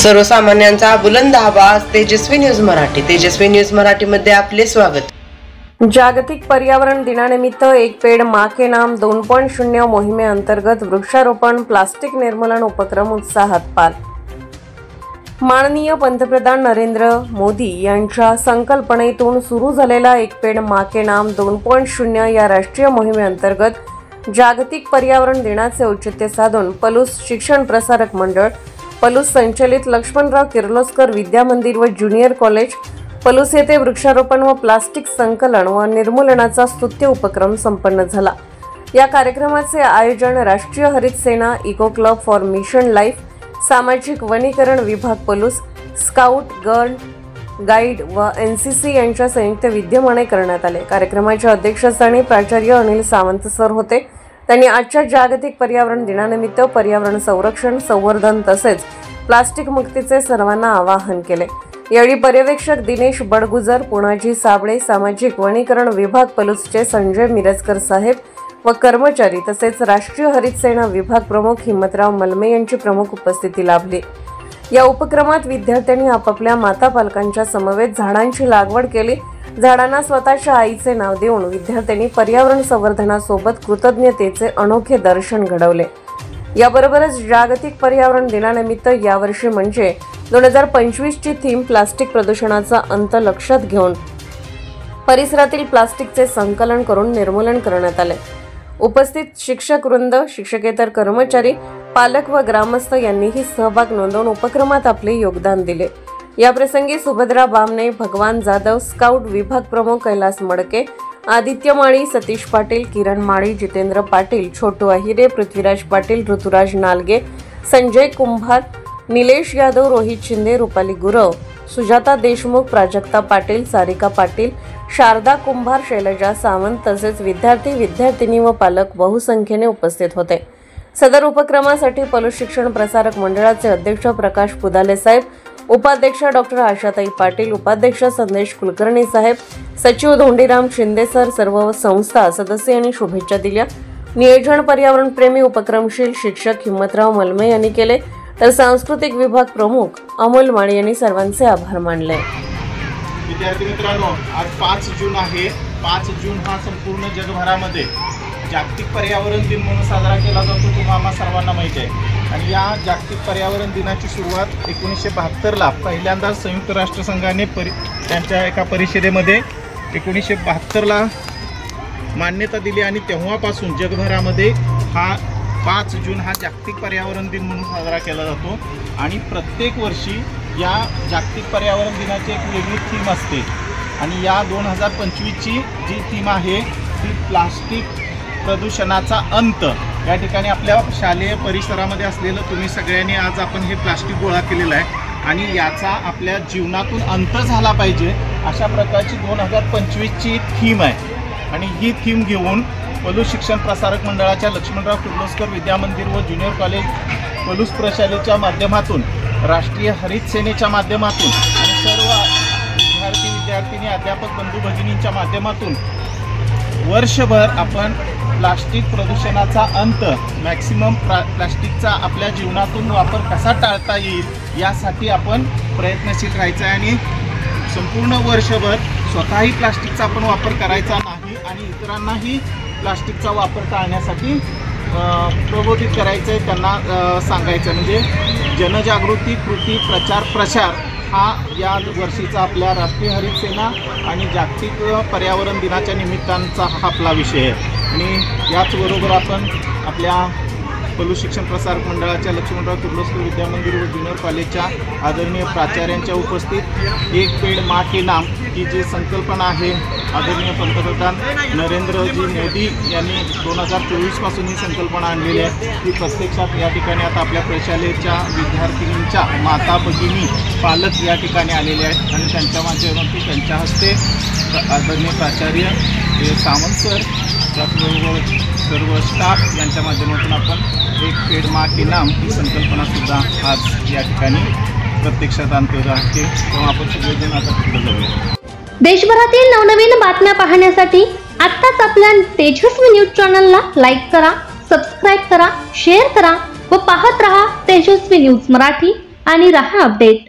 सर्वसामान्यांचा बुलंद आवाज तेजस्वी न्यूज मराठी. तेजस्वी न्यूज मराठी मध्ये आपले स्वागत. जागतिक पर्यावरण दिनानिमित्त एक पेड़ मां के नाम 2.0 मोहिमेअंतर्गत वृक्षारोपण प्लास्टिक निर्मूलन उपक्रम उत्साहात पार. माननीय पंतप्रधान नरेंद्र मोदी यांच्या संकल्पनेतून सुरू झालेला एक पेड़ मां के नाम 2.0 या राष्ट्रीय मोहिमेअंतर्गत जागतिक पर्यावरण दिनाचे औचित्य साधून पलूस शिक्षण प्रसारक मंडळ, पलूस संचलित लक्ष्मणराव किर्लोस्कर विद्या मंदिर व ज्युनियर कॉलेज पलूस येथे वृक्षारोपण व प्लास्टिक संकलन व निर्मूलनाचा स्तुत्य उपक्रम संपन्न झाला. या कार्यक्रमाचे आयोजन Rashtriya Harit Sena, eco club for mission life, सामाजिक वनीकरण विभाग पलूस, स्काउट गाईड व एनसीसी यांच्या संयुक्त विद्यमाने करण्यात आले. कार्यक्रमाच्या अध्यक्षस्थानी प्राचार्य अनिल सावंत सर होते. त्यांनी आजच्या जागतिक पर्यावरण दिनानिमित्त पर्यावरण संरक्षण, संवर्धन तसेच प्लास्टिक मुक्तीचे सर्वांना आवाहन केले. यावेळी पर्यवेक्षक दिनेश बडगुजर, पुणाजी साबळे, सामाजिक वनीकरण विभाग पलूसचे संजय मिरजकर साहेब व कर्मचारी तसेच राष्ट्रीय हरित सेना विभाग प्रमुख हिम्मतराव मलमे यांची प्रमुख उपस्थिती लाभली. या उपक्रमात विद्यार्थ्यांनी आपापल्या माता पालकांच्या समवेत झाडांची लागवड केली. झाडांना स्वतःच्या आईचे नाव देऊन विद्यार्थ्यांनी पर्यावरण संवर्धनासोबत कृतज्ञतेचे अनोखे दर्शन घडवले. याबरोबरच जागतिक पर्यावरण दिनानिमित्त यावर्षी म्हणजे 2025 ची थीम प्लास्टिक प्रदूषणाचा अंत लक्षात घेऊन परिसरातील प्लास्टिकचे संकलन करून निर्मूलन करण्यात आले. उपस्थित शिक्षक वृंद, शिक्षकेतर कर्मचारी, पालक व ग्रामस्थ यांनीही सहभाग नोंदवून उपक्रमात आपले योगदान दिले. याप्रसंगी सुभद्रा बामणे, भगवान जाधव, स्काउट विभाग प्रमुख कैलास मडके, आदित्य माळी, सतीश पाटील, किरण माळी, जितेंद्र पाटील, छोटू अहिरे, पृथ्वीराज पाटील, ऋतुराज नालगे, संजय कुंभार, निलेश यादव, रोहित शिंदे, रुपाली गुरव, सुजाता देशमुख, प्राजक्ता पाटील, सारिका पाटील, शारदा कुंभार, शैलजा सावंत तसेच विद्यार्थी, विद्यार्थिनी व पालक बहुसंख्येने उपस्थित होते. सदर उपक्रमासाठी पलूस शिक्षण प्रसारक मंडळाचे अध्यक्ष प्रकाश पुदाले साहेब, उपाध्यक्ष डॉक्टर आशाताई पाटील, उपाध्यक्ष संदेश कुलकर्णी साहेब, सचिव धोंडीराम शिंदे सर, सर्व संस्था सदस्य यांनी शुभेच्छा दिल्या. नियोजन पर्यावरण प्रेमी उपक्रमशील शिक्षक हिम्मतराव मलमे यांनी केले, तर सांस्कृतिक विभाग प्रमुख अमोल माळी यांनी सर्वांचे आभार मानले. विद्यार्थी मित्रांनो, आज 5 जून आहे. 5 जून हा संपूर्ण जगभरामध्ये जागतिक पर्यावरण दिन म्हणून साजरा केला जातो, तुम्हाला सर्वांना माहिती आहे. आणि या जागतिक पर्यावरण दिनाची सुरुवात 1972ला पहिल्यांदा संयुक्त राष्ट्रसंघाने त्यांच्या एका परिषदेमध्ये 1972ला मान्यता दिली आणि तेव्हापासून जगभरामध्ये हा 5 जून हा जागतिक पर्यावरण दिन म्हणून साजरा केला जातो. आणि प्रत्येक वर्षी या जागतिक पर्यावरण दिनाची एक वेगळी थीम असते. आणि या 2025ची जी थीम आहे ती प्लास्टिक प्रदूषणाचा अंत. या ठिकाणी आपल्या शालेय परिसरामध्ये असलेलं तुम्ही सगळ्यांनी आज आपण हे प्लास्टिक गोळा केलेलं आहे आणि याचा आपल्या जीवनातून अंत झाला पाहिजे अशा प्रकारची 2025ची थीम आहे. आणि ही थीम घेऊन पलूस शिक्षण प्रसारक मंडळाच्या लक्ष्मणराव किर्लोस्कर विद्या मंदिर व ज्युनियर कॉलेज पलूस प्रशालेच्या माध्यमातून, राष्ट्रीय हरित सेनेच्या माध्यमातून आणि सर्व विद्यार्थिनी, अध्यापक बंधू भगिनींच्या माध्यमातून वर्षभर आपण प्लास्टिक प्रदूषणाचा अंत, मॅक्सिमम प्लास्टिकचा आपल्या जीवनातून वापर कसा टाळता येईल यासाठी आपण प्रयत्नशील राहायचं आहे. आणि संपूर्ण वर्षभर स्वतःही प्लास्टिकचा आपण वापर करायचा नाही आणि इतरांनाही प्लास्टिकचा वापर टाळण्यासाठी प्रबोधित करायचं आहे, त्यांना सांगायचं. म्हणजे जनजागृती, कृती, प्रचार हा या वर्षीचा आपल्या राष्ट्रीय हरित सेना आणि जागतिक पर्यावरण दिनाच्या निमित्तांचा हा आपला विषय आहे. आणि याचबरोबर आपण आपल्या पलूस शिक्षण प्रसारक मंडळाच्या लक्ष्मणराव किर्लोस्कर विद्या मंदिर व ज्युनियर कॉलेजच्या आदरणीय प्राचार्यांच्या उपस्थित एक पेड़ मां के नाम ही जी संकल्पना आहे, आदरणीय पंतप्रधान नरेंद्रजी मोदी यांनी 2024 पासून ही संकल्पना आणलेली आहे. ती प्रत्यक्षात या ठिकाणी आता आपल्या प्रशालेच्या विद्यार्थिनींच्या माता भगिनी, पालक या ठिकाणी आलेले आहेत आणि त्यांच्या माध्यमातून त्यांच्या हस्ते आदरणीय प्राचार्य सावंत सर, त्याचबरोबर सर्व स्टाफ यांच्या माध्यमातून आपण एक पेड़ मां के नाम ही संकल्पनासुद्धा आज या ठिकाणी प्रत्यक्षात आणतो आहे. तेव्हा आपण सगळेजण आता पुढे जाऊया. देशभरातील नवनवीन बातम्या पाहण्यासाठी आत्ताच आपल्या तेजस्वी न्यूज चॅनलला लाईक करा, सबस्क्राईब करा, शेअर करा व पाहत रहा तेजस्वी न्यूज मराठी. आणि रहा अपडेट.